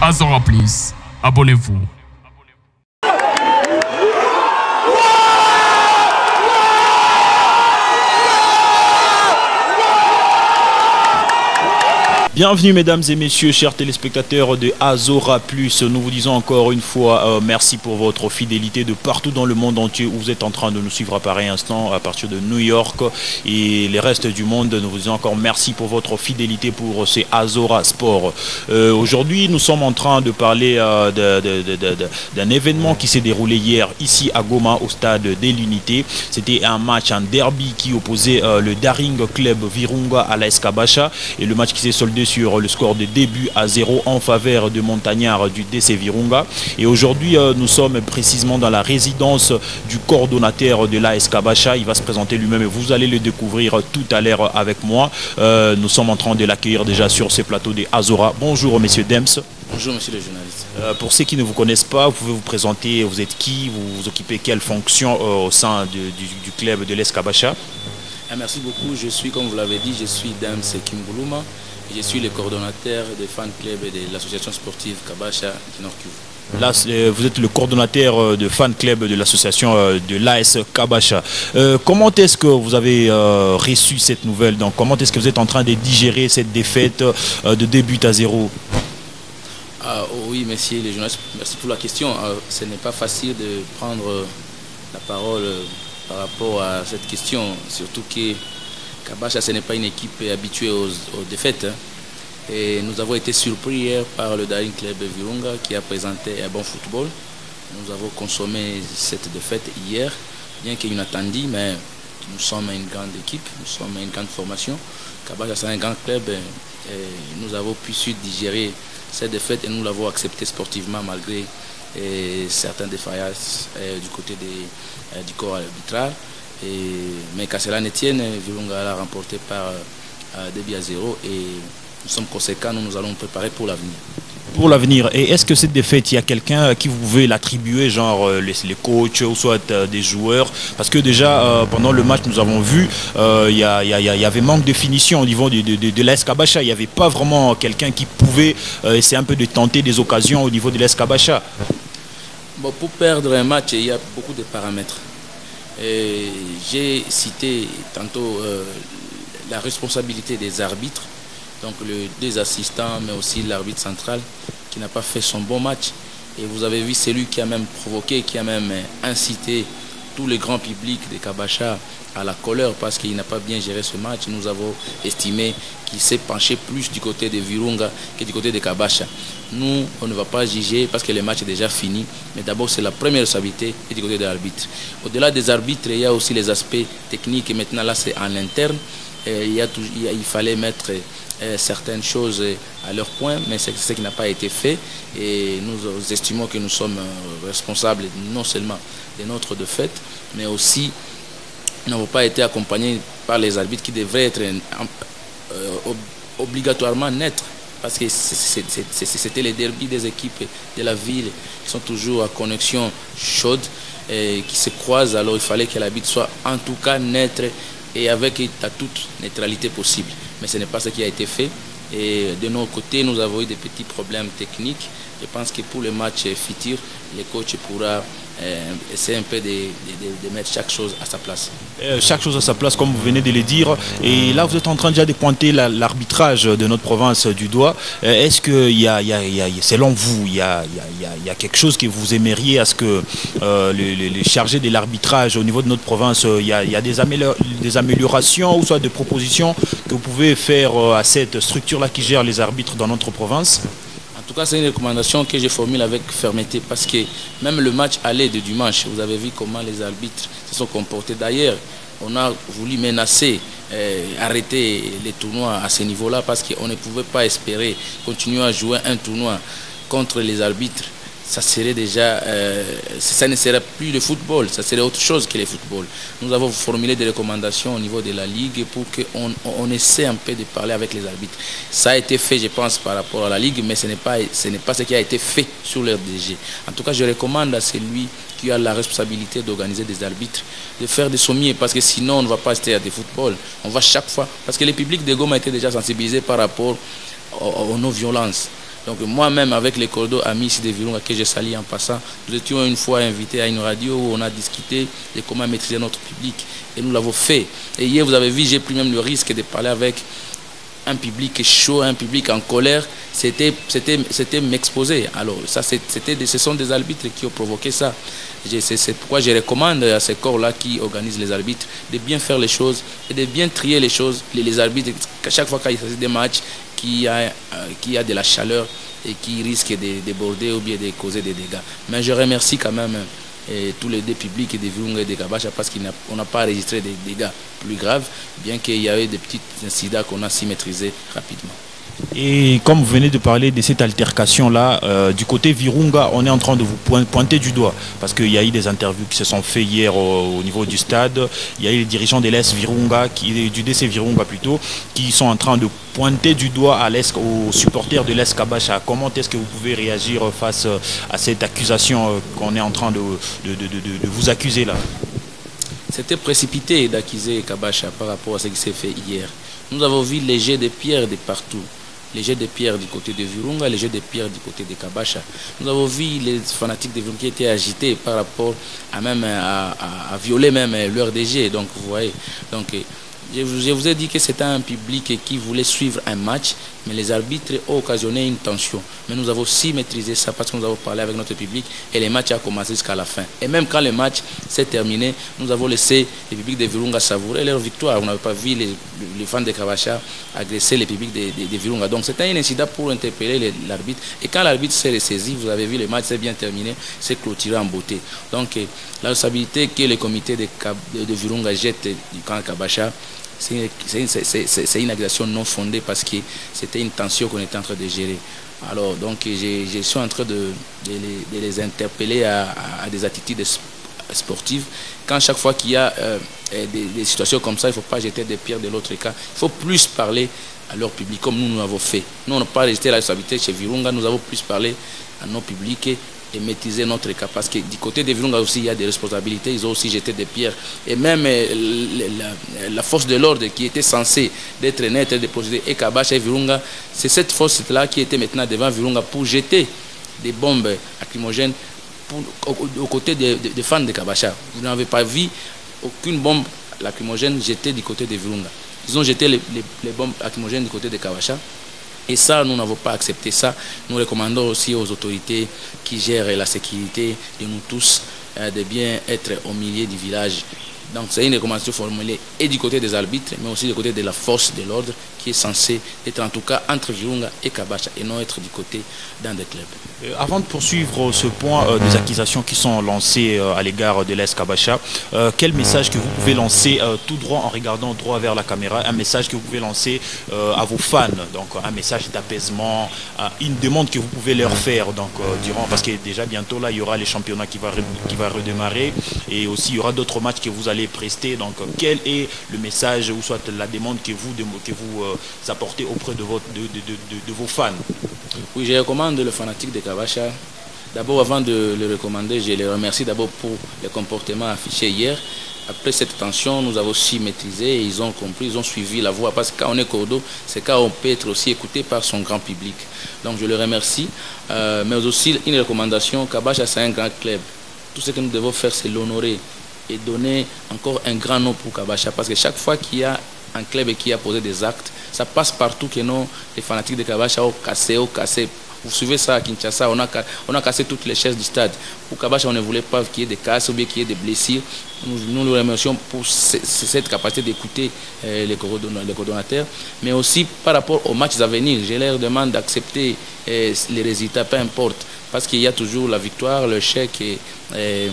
Azora Plus. Abonnez-vous. Bienvenue mesdames et messieurs, chers téléspectateurs de Azora Plus. Nous vous disons encore une fois merci pour votre fidélité de partout dans le monde entier où vous êtes en train de nous suivre à pareil instant à partir de New York et les restes du monde. Nous vous disons encore merci pour votre fidélité pour ces Azora Sport. Aujourd'hui nous sommes en train de parler d'un événement qui s'est déroulé hier ici à Goma au stade de l'Unité. C'était un match, un derby qui opposait le Daring Club Virunga à l'AS Kabasha et le match qui s'est soldé sur le score de début à 0 en faveur de Montagnard du DC Virunga. Et aujourd'hui, nous sommes précisément dans la résidence du coordonnateur de l'AS Kabasha. Il va se présenter lui-même et vous allez le découvrir tout à l'heure avec moi. Nous sommes en train de l'accueillir déjà sur ce plateau de Azora. Bonjour, monsieur Dems. Bonjour, monsieur le journaliste. Pour ceux qui ne vous connaissent pas, vous pouvez vous présenter. Vous êtes qui? Vous occupez quelle fonction au sein du club de l'AS Kabasha? Merci beaucoup. Je suis, comme vous l'avez dit, je suis Dems Kimbuluma. Je suis le coordonnateur des fan clubs et de l'association sportive Kabasha du Nord Kivu. Là, vous êtes le coordonnateur de fan club de l'association de l'AS Kabasha. Comment est-ce que vous avez reçu cette nouvelle? Donc, comment est-ce que vous êtes en train de digérer cette défaite de début à 0? Oui, monsieur les journalistes, merci pour la question. Ce n'est pas facile de prendre la parole par rapport à cette question, surtout que Kabasha, ce n'est pas une équipe habituée aux défaites. Et nous avons été surpris hier par le Daring Club Virunga qui a présenté un bon football. Nous avons consommé cette défaite hier, bien qu'inattendue, mais nous sommes une grande équipe, nous sommes une grande formation. Kabasha, c'est un grand club et nous avons pu digérer cette défaite et nous l'avons accepté sportivement malgré certaines défaillances du côté du corps arbitral. Mais qu'à cela ne tienne, Virunga l'a remporté par 2-0 et nous sommes conséquents, nous allons nous préparer pour l'avenir. Pour l'avenir, et est-ce que cette défaite, il y a quelqu'un à qui vous pouvez l'attribuer, genre les coachs ou soit des joueurs? Parce que déjà, pendant le match, nous avons vu, il y avait manque de finition au niveau de l'AS Kabasha. Il n'y avait pas vraiment quelqu'un qui pouvait essayer un peu de tenter des occasions au niveau de l'AS Kabasha. Bon, pour perdre un match, il y a beaucoup de paramètres. J'ai cité tantôt la responsabilité des arbitres, donc les deux assistants, mais aussi l'arbitre central qui n'a pas fait son bon match. Et vous avez vu celui qui a même provoqué, qui a même incité tout le grand public de Kabasha à la colère parce qu'il n'a pas bien géré ce match. Nous avons estimé qu'il s'est penché plus du côté de Virunga que du côté de Kabasha. Nous, on ne va pas juger parce que le match est déjà fini, mais d'abord c'est la première responsabilité du côté de l'arbitre. Au-delà des arbitres, il y a aussi les aspects techniques et maintenant là c'est en interne. Il fallait mettre certaines choses à leur point, mais c'est ce qui n'a pas été fait et nous estimons que nous sommes responsables non seulement de notre défaite, mais aussi nous n'avons pas été accompagnés par les arbitres qui devraient être obligatoirement nets. Parce que c'était les derbys des équipes de la ville qui sont toujours à connexion chaude et qui se croisent. Alors il fallait que l'arbitre soit en tout cas neutre et avec toute neutralité possible. Mais ce n'est pas ce qui a été fait. Et de notre côté, nous avons eu des petits problèmes techniques. Je pense que pour le match futur, le coach pourra essayer un peu de mettre chaque chose à sa place. Chaque chose à sa place, comme vous venez de le dire. Et là, vous êtes en train déjà de pointer l'arbitrage de notre province du doigt. Est-ce que, selon vous, il y a quelque chose que vous aimeriez à ce que les chargés de l'arbitrage au niveau de notre province, il y a des améliorations ou soit des propositions que vous pouvez faire à cette structure-là qui gère les arbitres dans notre province? En tout cas, c'est une recommandation que je formule avec fermeté parce que même le match aller de dimanche, vous avez vu comment les arbitres se sont comportés. D'ailleurs, on a voulu menacer, arrêter les tournois à ce niveau-là parce qu'on ne pouvait pas espérer continuer à jouer un tournoi contre les arbitres. Ça serait déjà, ça ne serait plus le football, ça serait autre chose que le football. Nous avons formulé des recommandations au niveau de la Ligue pour qu'on essaie un peu de parler avec les arbitres. Ça a été fait, je pense, par rapport à la Ligue, mais ce n'est pas ce qui a été fait sur leur DG. En tout cas, je recommande à celui qui a la responsabilité d'organiser des arbitres de faire des sommiers, parce que sinon on ne va pas rester à des football. On va chaque fois, parce que le public de Goma a été déjà sensibilisé par rapport aux non-violences. Donc moi-même, avec les cordeaux amis ici de Virunga que j'ai sali en passant, nous étions une fois invités à une radio où on a discuté de comment maîtriser notre public. Et nous l'avons fait. Et hier, vous avez vu, j'ai pris même le risque de parler avec un public chaud, un public en colère. C'était m'exposer. Alors ça, ce sont des arbitres qui ont provoqué ça. C'est pourquoi je recommande à ces corps-là qui organisent les arbitres de bien faire les choses et de bien trier les choses, les arbitres. Chaque fois qu'il s'agit des matchs qui a de la chaleur et qui risquent de déborder ou bien de causer des dégâts. Mais je remercie quand même tous les deux publics de Virunga et de Kabasha parce qu'on n'a pas enregistré des dégâts plus graves, bien qu'il y ait des petits incidents qu'on a su maîtriser rapidement. Et comme vous venez de parler de cette altercation-là, du côté Virunga, on est en train de vous pointer du doigt. Parce qu'il y a eu des interviews qui se sont faites hier au niveau du stade. Il y a eu les dirigeants de l'ES Virunga, du DC Virunga plutôt, qui sont en train de pointer du doigt aux supporters de l'ES Kabasha. Comment est-ce que vous pouvez réagir face à cette accusation qu'on est en train de vous accuser là? C'était précipité d'accuser Kabasha par rapport à ce qui s'est fait hier. Nous avons vu les jets de pierres de partout. Les jets de pierres du côté de Virunga, les jets de pierres du côté de Kabasha. Nous avons vu les fanatiques de Virunga qui étaient agités par rapport à violer même leur DG. Donc vous voyez. Donc, je vous ai dit que c'était un public qui voulait suivre un match, mais les arbitres ont occasionné une tension. Mais nous avons aussi maîtrisé ça parce que nous avons parlé avec notre public et le match a commencé jusqu'à la fin. Et même quand le match s'est terminé, nous avons laissé le public de Virunga savourer leur victoire. On n'avait pas vu les fans de Kabasha agresser le public de Virunga. Donc c'était un incident pour interpeller l'arbitre. Et quand l'arbitre s'est ressaisi, vous avez vu, le match s'est bien terminé, s'est clôturé en beauté. Donc la responsabilité que le comité de Virunga jette du camp Kabasha, c'est une accusation non fondée parce que c'était une tension qu'on était en train de gérer. Alors, donc, je suis en train de les interpeller à des attitudes sportives. Quand chaque fois qu'il y a des situations comme ça, il ne faut pas jeter des pierres de l'autre cas. Il faut plus parler à leur public, comme nous l'avons fait. Nous, on n'a pas resté la responsabilité chez Virunga, nous avons plus parlé à nos publics et maîtriser notre cas. Parce que du côté des Virunga aussi, il y a des responsabilités. Ils ont aussi jeté des pierres. Et même la force de l'ordre qui était censée d'être nette, de procéder, et Kabasha et Virunga, c'est cette force-là qui était maintenant devant Virunga pour jeter des bombes lacrymogènes aux côtés des fans de Kabasha. Vous n'avez pas vu aucune bombe lacrymogène jetée du côté des Virunga. Ils ont jeté les bombes lacrymogènes du côté de Kabasha. Et ça, nous n'avons pas accepté ça. Nous recommandons aussi aux autorités qui gèrent la sécurité de nous tous de bien être au milieu du village. Donc c'est une recommandation formulée et du côté des arbitres, mais aussi du côté de la force de l'ordre qui est censée être en tout cas entre Virunga et Kabasha et non être du côté d'un des clubs. Avant de poursuivre ce point des accusations qui sont lancées à l'égard de l'ES Kabasha, quel message que vous pouvez lancer tout droit en regardant droit vers la caméra, un message que vous pouvez lancer à vos fans, donc un message d'apaisement, une demande que vous pouvez leur faire donc, parce que déjà bientôt là il y aura les championnats qui va redémarrer et aussi il y aura d'autres matchs que vous allez prester. Donc quel est le message ou soit la demande que vous apportez auprès de vos fans? Oui, je recommande le fanatique de Kabasha. D'abord, avant de le recommander, je les remercie d'abord pour le comportement affiché hier. Après cette tension, nous avons aussi maîtrisé et ils ont compris, ils ont suivi la voie. Parce que quand on est cordeau, c'est quand on peut être aussi écouté par son grand public. Donc je le remercie. Mais aussi une recommandation, Kabasha c'est un grand club. Tout ce que nous devons faire, c'est l'honorer et donner encore un grand nom pour Kabasha. Parce que chaque fois qu'il y a un club qui a posé des actes, ça passe partout que nous, les fanatiques de Kabasha, ont cassé. Vous suivez ça à Kinshasa, on a cassé toutes les chaises du stade. Pour Kabasha, on ne voulait pas qu'il y ait des casses ou bien qu'il y ait des blessures. Nous le remercions pour cette capacité d'écouter les coordonnateurs. Mais aussi par rapport aux matchs à venir, je leur demande d'accepter les résultats, peu importe. Parce qu'il y a toujours la victoire, le chèque et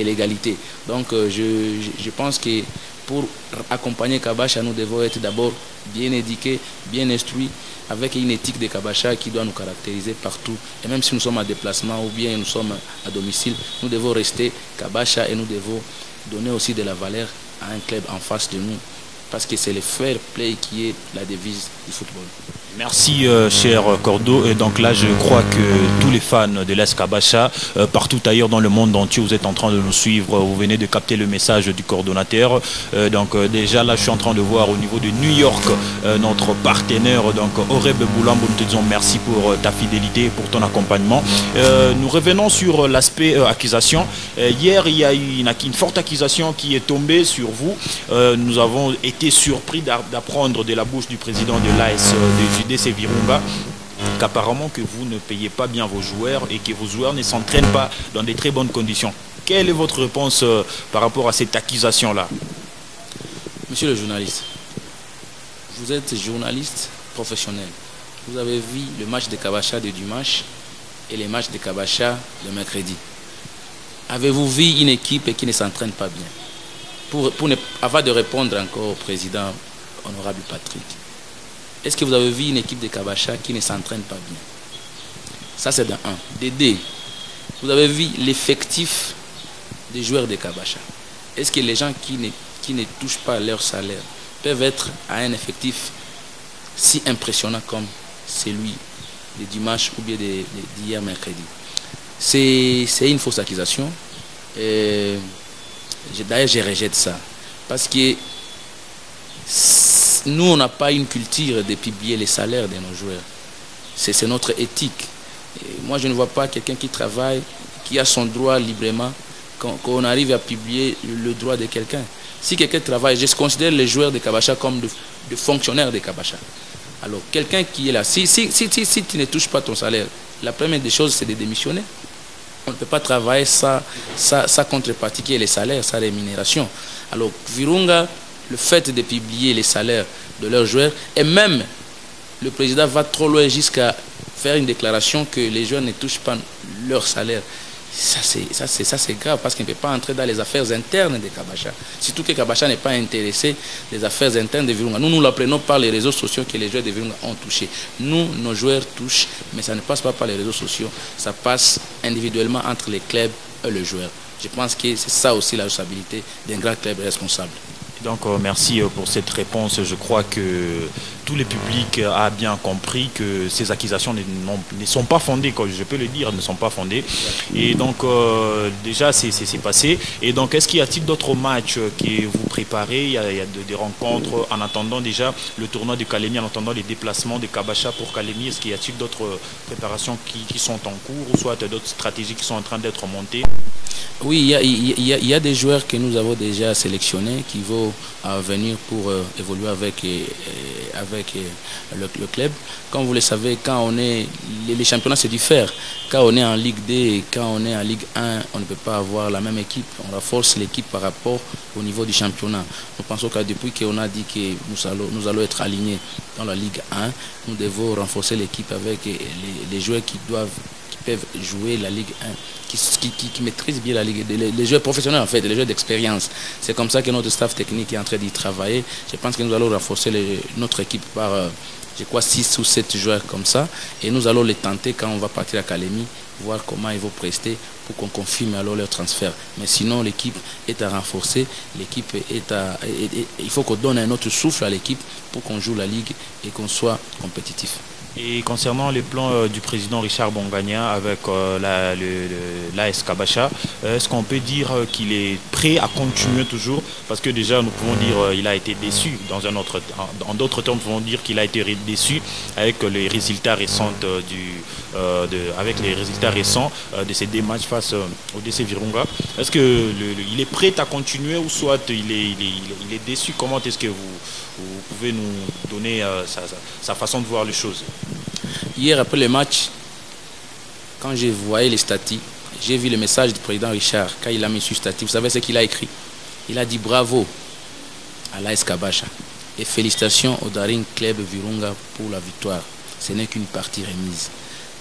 l'égalité. Donc je pense que pour accompagner Kabasha, nous devons être d'abord bien éduqués, bien instruits, avec une éthique de Kabasha qui doit nous caractériser partout. Et même si nous sommes en déplacement ou bien nous sommes à domicile, nous devons rester Kabasha et nous devons donner aussi de la valeur à un club en face de nous parce que c'est le fair play qui est la devise du football. Merci cher Cordo. Et donc là je crois que tous les fans de l'AS Kabasha, partout ailleurs dans le monde entier, vous êtes en train de nous suivre, vous venez de capter le message du coordonnateur. Donc déjà là je suis en train de voir au niveau de New York notre partenaire, donc Oreb Boulambo, nous te disons merci pour ta fidélité et pour ton accompagnement. Nous revenons sur l'aspect accusation. Hier il y a eu une forte accusation qui est tombée sur vous. Nous avons été surpris d'apprendre de la bouche du président de l'AS du DC Virunga qu'apparemment que vous ne payez pas bien vos joueurs et que vos joueurs ne s'entraînent pas dans de très bonnes conditions. Quelle est votre réponse par rapport à cette accusation-là? Monsieur le journaliste, vous êtes journaliste professionnel. Vous avez vu le match de Kabasha de dimanche et les matchs de Kabasha le mercredi. Avez-vous vu une équipe qui ne s'entraîne pas bien? Avant de répondre encore au président honorable Patrick, est-ce que vous avez vu une équipe de Kabasha qui ne s'entraîne pas bien? Ça c'est d'un 1. De 2, vous avez vu l'effectif des joueurs de Kabasha. Est-ce que les gens qui ne touchent pas leur salaire peuvent être à un effectif si impressionnant comme celui de dimanche ou bien d'hier mercredi? C'est une fausse accusation. D'ailleurs, je rejette ça. Parce que nous, on n'a pas une culture de publier les salaires de nos joueurs. C'est notre éthique. Et moi, je ne vois pas quelqu'un qui travaille, qui a son droit librement, qu'on arrive à publier le droit de quelqu'un. Si quelqu'un travaille, je considère les joueurs de Kabasha comme de fonctionnaires de Kabasha. Alors, quelqu'un qui est là, si tu ne touches pas ton salaire, la première des choses, c'est de démissionner. On ne peut pas travailler sa contrepartie qui est les salaires, sa rémunération. Alors, Virunga, le fait de publier les salaires de leurs joueurs, et même le président va trop loin jusqu'à faire une déclaration que les joueurs ne touchent pas leur salaire. Ça c'est grave parce qu'il ne peut pas entrer dans les affaires internes de Kabasha. Surtout que Kabasha n'est pas intéressé des affaires internes de Virunga. Nous l'apprenons par les réseaux sociaux que les joueurs de Virunga ont touché. Nous, nos joueurs touchent, mais ça ne passe pas par les réseaux sociaux. Ça passe individuellement entre les clubs et le joueur. Je pense que c'est ça aussi la responsabilité d'un grand club responsable. Donc merci pour cette réponse. Je crois que tout le public a bien compris que ces accusations ne sont pas fondées, comme je peux le dire, ne sont pas fondées. Et donc déjà c'est passé. Et donc est-ce qu'il y a-t-il d'autres matchs que vous préparez? Il y a des rencontres en attendant déjà le tournoi de Kalemi, en attendant les déplacements de Kabasha pour Kalemi. Est-ce qu'il y a-t-il d'autres préparations qui sont en cours ou soit d'autres stratégies qui sont en train d'être montées? Oui, il y a des joueurs que nous avons déjà sélectionnés qui vont venir pour évoluer avec le club. Comme vous le savez, quand on est les championnats se diffèrent. Quand on est en Ligue D et quand on est en Ligue 1, on ne peut pas avoir la même équipe. On renforce l'équipe par rapport au niveau du championnat. Nous pensons que depuis qu'on a dit que nous allons être alignés dans la Ligue 1, nous devons renforcer l'équipe avec les joueurs qui peuvent jouer la Ligue 1, qui maîtrisent bien la Ligue 2, les joueurs professionnels en fait, les joueurs d'expérience. C'est comme ça que notre staff technique est en train d'y travailler. Je pense que nous allons renforcer notre équipe par, je crois, 6 ou 7 joueurs comme ça. Et nous allons les tenter quand on va partir à Kalemi, voir comment ils vont prester pour qu'on confirme alors leur transfert. Mais sinon, l'équipe est à renforcer. L'équipe il faut qu'on donne un autre souffle à l'équipe pour qu'on joue la Ligue et qu'on soit compétitif. Et concernant les plans du président Richard Bongania avec l'AS Kabasha, est-ce qu'on peut dire qu'il est prêt à continuer toujours? Parce que déjà nous pouvons dire qu'il a été déçu, en d'autres termes nous pouvons dire qu'il a été déçu avec les résultats récents de ces deux matchs face au DC Virunga. Est-ce qu'il est prêt à continuer ou soit il est déçu? Comment est-ce que vous pouvez nous donner sa façon de voir les choses? Hier, après le match, quand je voyais les statistiques, j'ai vu le message du président Richard. Quand il a mis sur statique, vous savez ce qu'il a écrit? Il a dit bravo à l'AS Kabasha et félicitations au Daring Club Virunga pour la victoire. Ce n'est qu'une partie remise.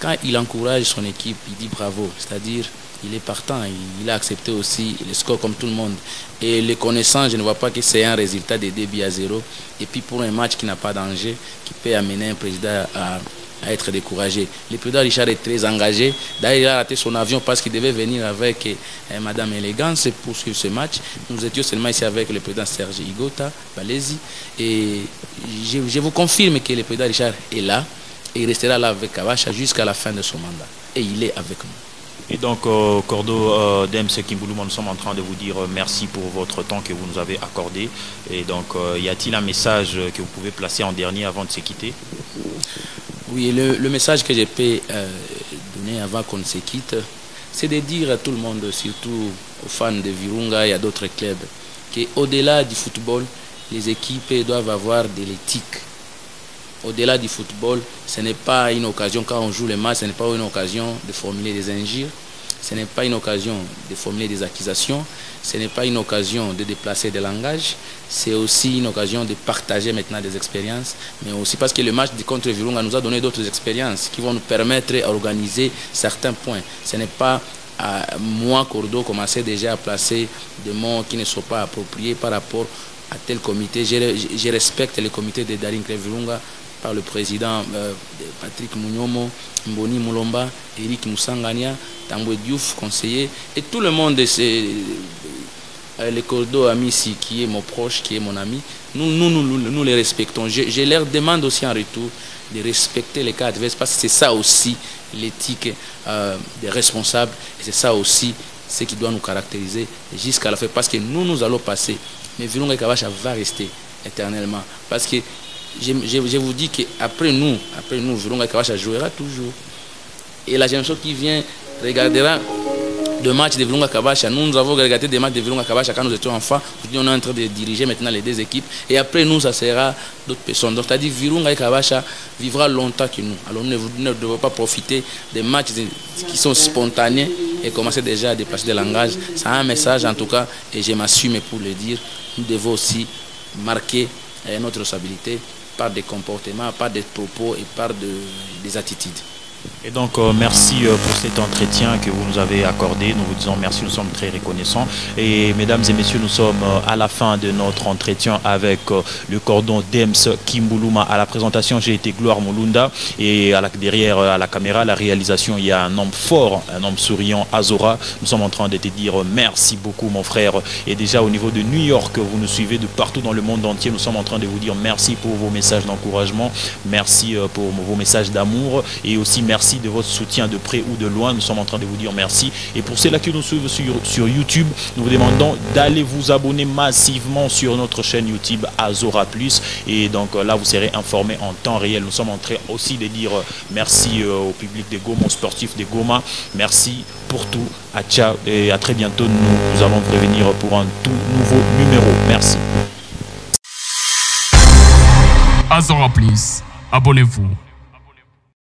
Quand il encourage son équipe, il dit bravo, c'est-à-dire il est partant, il a accepté aussi le score comme tout le monde. Et les connaissants, je ne vois pas que c'est un résultat de 2 buts à 0. Et puis pour un match qui n'a pas d'enjeu, qui peut amener un président à être découragé. Le président Richard est très engagé. D'ailleurs, il a raté son avion parce qu'il devait venir avec Madame Élégance pour suivre ce match. Nous étions seulement ici avec le président Serge Igota, Balési. Et je vous confirme que le président Richard est là. Et il restera là avec Kabacha jusqu'à la fin de son mandat. Et il est avec nous. Et donc, Cordo Dems Kimboulouma, nous sommes en train de vous dire merci pour votre temps que vous nous avez accordé. Et donc, y a-t-il un message que vous pouvez placer en dernier avant de se quitter? Oui, le message que je peux donner avant qu'on se quitte, c'est de dire à tout le monde, surtout aux fans de Virunga et à d'autres clubs, qu'au-delà du football, les équipes doivent avoir de l'éthique. Au-delà du football, ce n'est pas une occasion, quand on joue le match, ce n'est pas une occasion de formuler des injures, ce n'est pas une occasion de formuler des accusations, ce n'est pas une occasion de déplacer des langages, c'est aussi une occasion de partager maintenant des expériences, mais aussi parce que le match contre Virunga nous a donné d'autres expériences qui vont nous permettre d'organiser certains points. Ce n'est pas moi, Cordo, commencer déjà à placer des mots qui ne sont pas appropriés par rapport à tel comité. Je respecte le comité de Daring Club Virunga, par le président Patrick Mounyomo, Mboni Moulomba, Eric Moussangania, Tambwe Diouf, conseiller, et tout le monde, le Cordo Amissi, qui est mon proche, qui est mon ami, nous les respectons. Je leur demande aussi en retour de respecter les cas adverses, parce que c'est ça aussi l'éthique des responsables, et c'est ça aussi ce qui doit nous caractériser jusqu'à la fin, parce que nous allons passer, mais Virunga Kabacha va rester éternellement, parce que je vous dis qu'après nous, Virunga Kabacha jouera toujours. Et la génération qui vient regardera des matchs de Virunga Kabacha. Nous avons regardé des matchs de Virunga Kabacha quand nous étions enfants. On est en train de diriger maintenant les deux équipes. Et après nous, ça sera d'autres personnes. Donc, c'est-à-dire Virunga Kabacha vivra longtemps que nous. Alors, nous ne devons pas profiter des matchs qui sont spontanés et commencer déjà à déplacer des langages. C'est un message en tout cas, et je m'assume pour le dire. Nous devons aussi marquer notre responsabilité par des comportements, par des propos et par des attitudes. Et donc, merci pour cet entretien que vous nous avez accordé. Nous vous disons merci, nous sommes très reconnaissants. Et mesdames et messieurs, nous sommes à la fin de notre entretien avec le cordon Dems Kimboulouma. À la présentation, j'ai été Gloire Moulunda. Et derrière à la caméra, la réalisation, il y a un homme fort, un homme souriant, Azora. Nous sommes en train de te dire merci beaucoup, mon frère. Et déjà, au niveau de New York, vous nous suivez de partout dans le monde entier. Nous sommes en train de vous dire merci pour vos messages d'encouragement. Merci pour vos messages d'amour. Et aussi, merci de votre soutien de près ou de loin. Nous sommes en train de vous dire merci. Et pour ceux-là qui nous suivent sur YouTube, nous vous demandons d'aller vous abonner massivement sur notre chaîne YouTube Azora Plus. Et donc là, vous serez informés en temps réel. Nous sommes en train aussi de dire merci au public de Goma, aux sportifs de Goma. Merci pour tout. À ciao et à très bientôt. Nous allons revenir pour un tout nouveau numéro. Merci. Azora Plus, abonnez-vous.